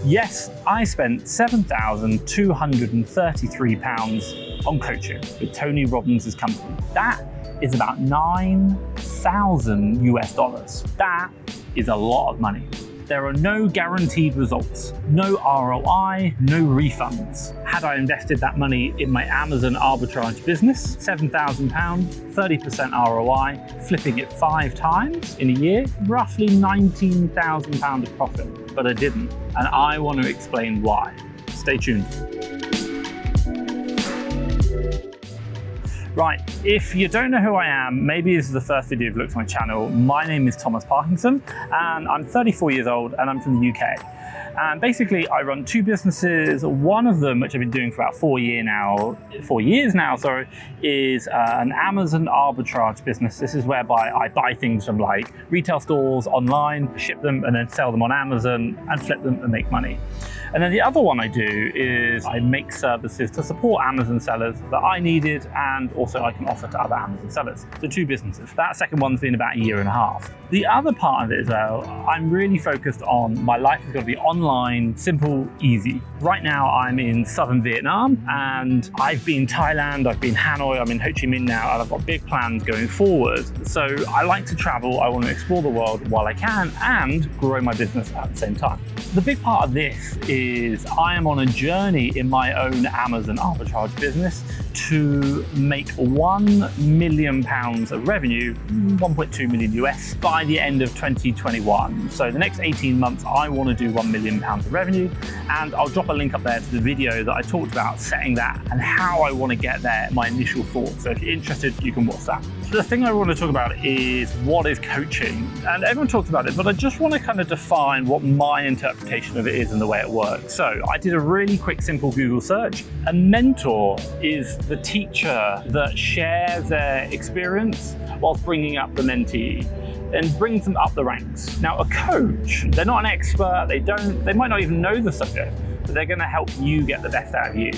Yes, I spent £7,233 on coaching with Tony Robbins' company. That is about $9,000 US. That is a lot of money. There are no guaranteed results, no ROI, no refunds. Had I invested that money in my Amazon arbitrage business, £7,000, 30% ROI, flipping it 5 times in a year, roughly £19,000 of profit. But I didn't, and I want to explain why. Stay tuned. Right, if you don't know who I am, maybe this is the first video you've looked at my channel. My name is Thomas Parkinson, and I'm 34 years old, and I'm from the UK. And basically, I run 2 businesses. One of them, which I've been doing for about 4 years now, is an Amazon arbitrage business. This is whereby I buy things from like retail stores online, ship them, and then sell them on Amazon and flip them and make money. And then the other one I do is I make services to support Amazon sellers that I needed, and also I can offer to other Amazon sellers. So 2 businesses. That second one's been about 1.5 years. The other part of it as well, I'm really focused on my life is going to be online, simple, easy. Right now I'm in southern Vietnam, and I've been Thailand, I've been Hanoi, I'm in Ho Chi Minh now, and I've got big plans going forward. So I like to travel, I want to explore the world while I can and grow my business at the same time. The big part of this is I am on a journey in my own Amazon arbitrage business to make £1 million of revenue, 1.2 million US, by the end of 2021. So the next 18 months, I want to do £1 million of revenue, and I'll drop a link up there to the video that I talked about setting that and how I want to get there, my initial thoughts. So if you're interested, you can watch that. The thing I want to talk about is what is coaching, and everyone talks about it, but I just want to kind of define what my interpretation of it is and the way it works. So I did a really quick, simple Google search. A mentor is the teacher that shares their experience whilst bringing up the mentee and brings them up the ranks. Now, a coach, they're not an expert, they might not even know the subject, but they're going to help you get the best out of you.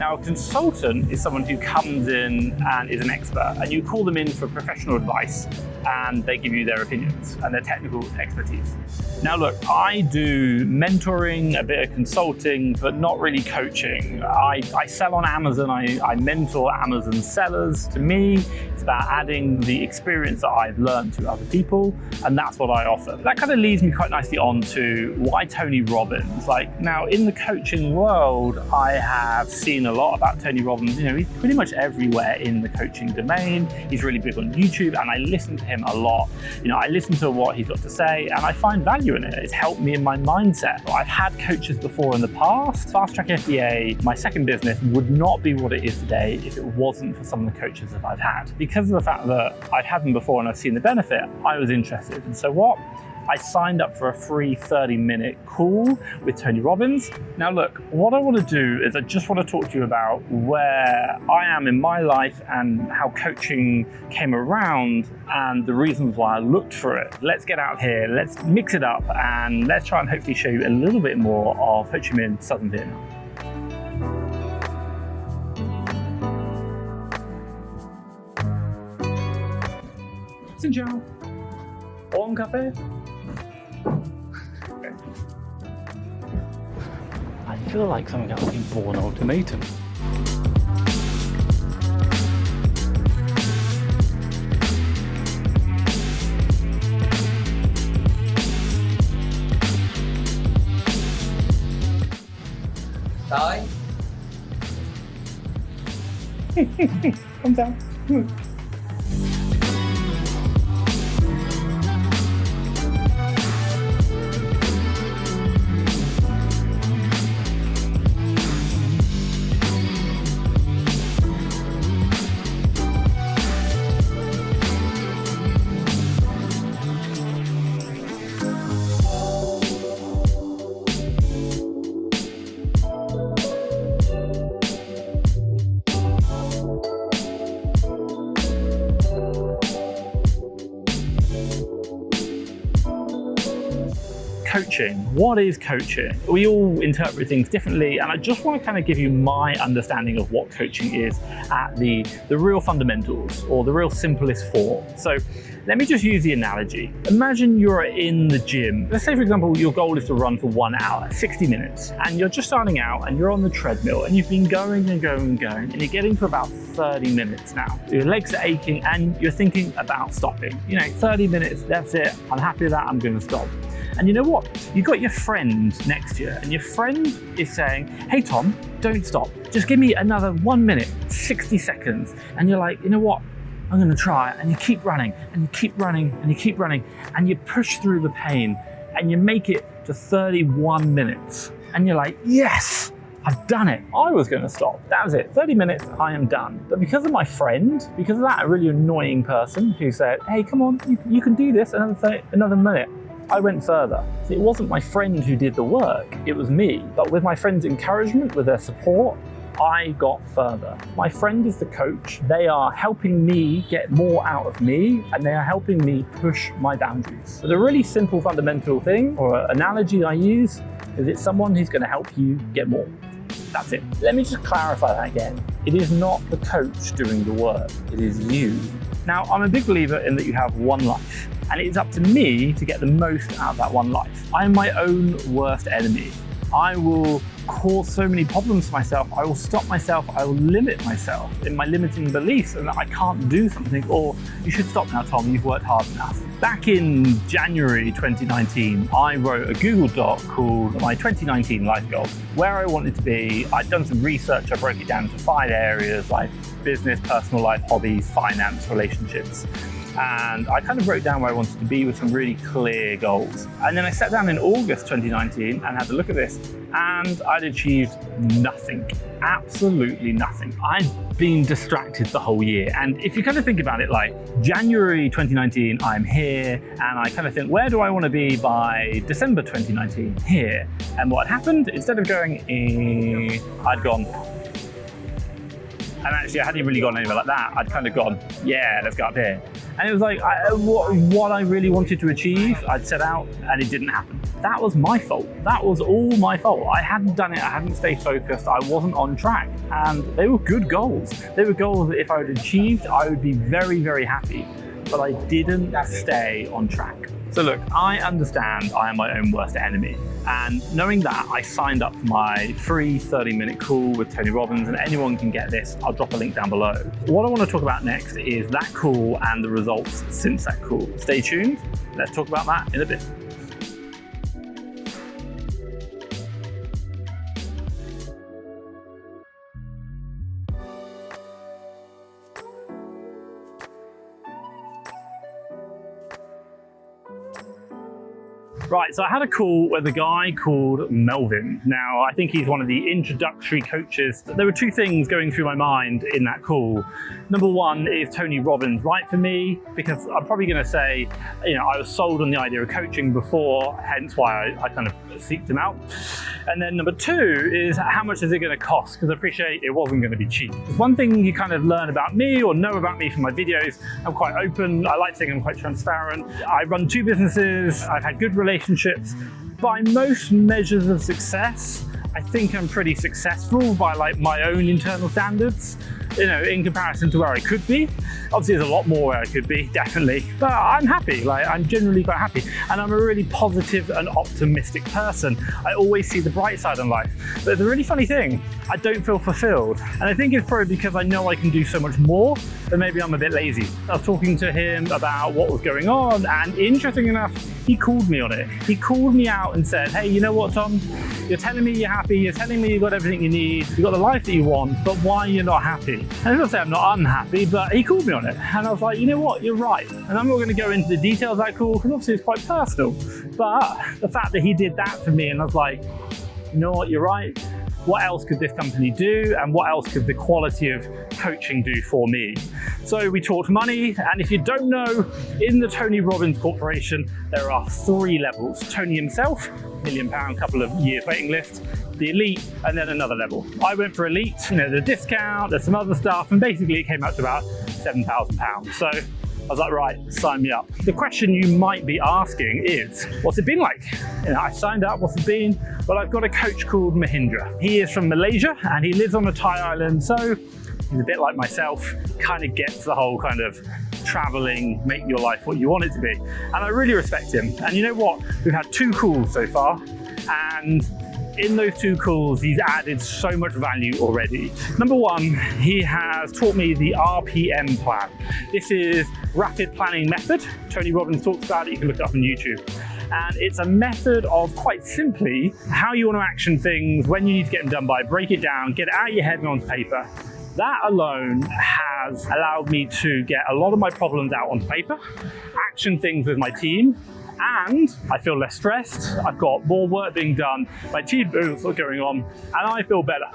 Now, a consultant is someone who comes in and is an expert, and you call them in for professional advice, and they give you their opinions and their technical expertise. Now look, I do mentoring, a bit of consulting, but not really coaching. I sell on Amazon, I mentor Amazon sellers. To me, it's about adding the experience that I've learned to other people, and that's what I offer. That kind of leads me quite nicely on to why Tony Robbins. Now in the coaching world, I have seen a lot about Tony Robbins. You know, he's pretty much everywhere in the coaching domain. He's really big on YouTube, and I listen to him a lot. You know, I listen to what he's got to say, and I find value in it. It's helped me in my mindset. I've had coaches before in the past. FastTrackFBA, my second business, would not be what it is today if it wasn't for some of the coaches that I've had. Because of the fact that I've had them before and I've seen the benefit, I was interested. And so what? I signed up for a free 30-minute call with Tony Robbins. Now look, what I want to do is I just want to talk to you about where I am in my life and how coaching came around and the reasons why I looked for it. Let's get out here, let's mix it up, and let's try and hopefully show you a little bit more of Ho Chi Minh, southern Vietnam. Xin chào. Uống cà phê? Okay. I feel like something out of a born ultimatum. Tới. Không sao. coaching? What is coaching? We all interpret things differently, and I just want to kind of give you my understanding of what coaching is at the real fundamentals, or the real simplest form. So let me just use the analogy. Imagine you're in the gym. Let's say, for example, your goal is to run for 1 hour, 60 minutes, and you're just starting out and you're on the treadmill and you've been going and going and going, and you're getting to about 30 minutes now. Your legs are aching and you're thinking about stopping. 30 minutes, that's it. I'm happy with that, I'm going to stop. And you know what? You've got your friend next to you, and your friend is saying, hey Tom, don't stop. Just give me another 1 minute, 60 seconds. And you're like, you know what? I'm going to try. And you keep running, and you keep running, and you keep running, and you push through the pain, and you make it to 31 minutes. And you're like, yes, I've done it. I was going to stop. That was it. 30 minutes, I am done. But because of my friend, because of that really annoying person who said, hey, come on, you can do this, another minute, I went further. It wasn't my friend who did the work, it was me. But with my friend's encouragement, with their support, I got further. My friend is the coach. They are helping me get more out of me, and they are helping me push my boundaries. So the really simple fundamental thing, or analogy I use, is it's someone who's going to help you get more. That's it. Let me just clarify that again. It is not the coach doing the work, it is you. Now, I'm a big believer in that you have one life, and it's up to me to get the most out of that one life. I am my own worst enemy. I will cause so many problems for myself. I will stop myself. I will limit myself in my limiting beliefs, and that I can't do something, or you should stop now, Tom, you've worked hard enough. Back in January 2019, I wrote a Google Doc called my 2019 life goals, where I wanted to be. I'd done some research. I broke it down into 5 areas, like business, personal life, hobbies, finance, relationships. And I kind of wrote down where I wanted to be with some really clear goals. And then I sat down in August 2019 and had a look at this, and I'd achieved nothing, absolutely nothing. I'd been distracted the whole year. And if you kind of think about it, like January 2019, I'm here, and I kind of think, where do I want to be by December 2019? Here. And what happened, instead of going, I'd gone, and actually I hadn't really gone anywhere like that. I'd kind of gone, yeah, let's go up here. And it was like, what I really wanted to achieve, I'd set out, and it didn't happen. That was my fault. That was all my fault. I hadn't done it, I hadn't stayed focused, I wasn't on track. And they were good goals. They were goals that if I had achieved, I would be very, very happy. But I didn't stay on track. So look, I understand I am my own worst enemy. And knowing that, I signed up for my free 30-minute call with Tony Robbins, and anyone can get this. I'll drop a link down below. What I want to talk about next is that call and the results since that call. Stay tuned. Let's talk about that in a bit. Right, so I had a call with a guy called Melvin. Now, I think he's one of the introductory coaches. There were 2 things going through my mind in that call. Number 1, is Tony Robbins right for me? Because I'm probably going to say, I was sold on the idea of coaching before, hence why I kind of seeked him out. And then number 2 is, how much is it going to cost? Because I appreciate it wasn't going to be cheap. One thing you kind of learn about me or know about me from my videos, I'm quite open. I like to think I'm quite transparent. I run 2 businesses. I've had good relationships. By most measures of success, I think I'm pretty successful by my own internal standards, in comparison to where I could be. Obviously there's a lot more where I could be, definitely, but I'm happy. I'm generally quite happy, and I'm a really positive and optimistic person. I always see the bright side in life. But the really funny thing, I don't feel fulfilled. And I think it's probably because I know I can do so much more, but maybe I'm a bit lazy. I was talking to him about what was going on, and interesting enough, he called me on it. He called me out and said, hey, you know what, Tom? You're telling me you're happy, you're telling me you've got everything you need, you've got the life that you want, but why are you not happy? And I'm not saying I'm not unhappy, but he called me on it. And I was like, you know what, you're right. And I'm not going to go into the details of that call, because obviously it's quite personal. But the fact that he did that for me, and I was like, you know what, you're right. What else could this company do? And what else could the quality of coaching do for me? So we talked money. And if you don't know, in the Tony Robbins Corporation, there are 3 levels. Tony himself, £1 million, couple of years waiting list, the elite, and then another level. I went for elite, the discount, there's some other stuff, and basically it came out to about £7,000. So I was like, right, sign me up. The question you might be asking is, what's it been like? I signed up, what's it been? Well, I've got a coach called Mahindra. He is from Malaysia and he lives on a Thai island, so he's a bit like myself, kind of gets the whole kind of traveling, make your life what you want it to be. And I really respect him. And you know what? We've had 2 calls so far, and in those 2 calls, he's added so much value already. Number 1, he has taught me the RPM plan. This is rapid planning method. Tony Robbins talks about it, you can look it up on YouTube. And it's a method of, quite simply, how you want to action things, when you need to get them done by, break it down, get it out of your head and onto paper. That alone has allowed me to get a lot of my problems out on paper, action things with my team, and I feel less stressed. I've got more work being done, my team moves are going on, and I feel better.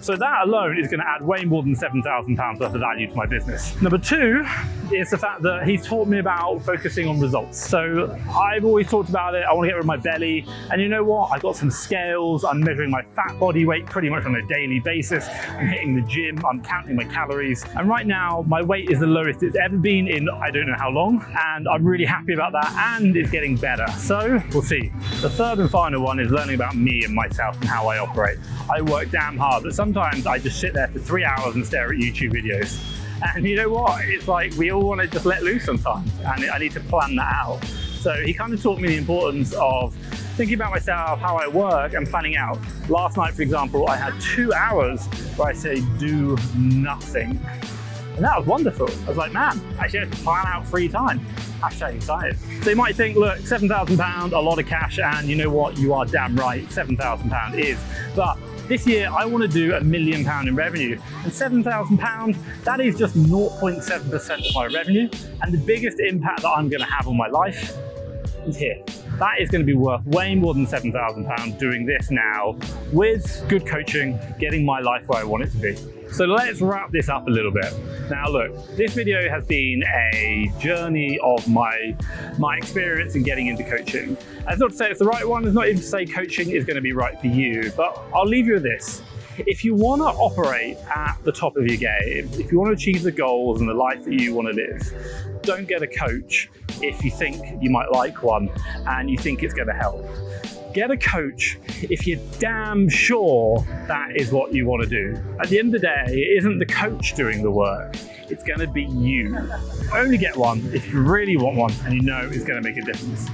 So that alone is going to add way more than £7,000 worth of value to my business. Number 2 is the fact that he's taught me about focusing on results. So I've always talked about it. I want to get rid of my belly. And you know what? I've got some scales. I'm measuring my fat body weight pretty much on a daily basis. I'm hitting the gym. I'm counting my calories. And right now, my weight is the lowest it's ever been in I don't know how long. And I'm really happy about that. And it's getting better. So we'll see. The third and final one is learning about me and myself and how I operate. I work damn hard, but sometimes I just sit there for 3 hours and stare at YouTube videos. And you know what? It's like we all want to just let loose sometimes, and I need to plan that out. So he kind of taught me the importance of thinking about myself, how I work, and planning out. Last night, for example, I had 2 hours where I say do nothing. And that was wonderful. I was like, man, actually I have to plan out free time. Hashtag excited. So you might think, look, £7,000, a lot of cash, and you know what? You are damn right, £7,000 is. But this year, I want to do £1 million in revenue, and £7,000, that is just 0.7% of my revenue, and the biggest impact that I'm going to have on my life is here. That is going to be worth way more than £7,000 doing this now with good coaching, getting my life where I want it to be. So let's wrap this up a little bit. Now look, this video has been a journey of my experience in getting into coaching. That's not to say it's the right one, it's not even to say coaching is going to be right for you, but I'll leave you with this. If you want to operate at the top of your game, if you want to achieve the goals and the life that you want to live, don't get a coach if you think you might like one and you think it's going to help. Get a coach if you're damn sure that is what you want to do. At the end of the day, it isn't the coach doing the work, it's going to be you. Only get one if you really want one and you know it's going to make a difference.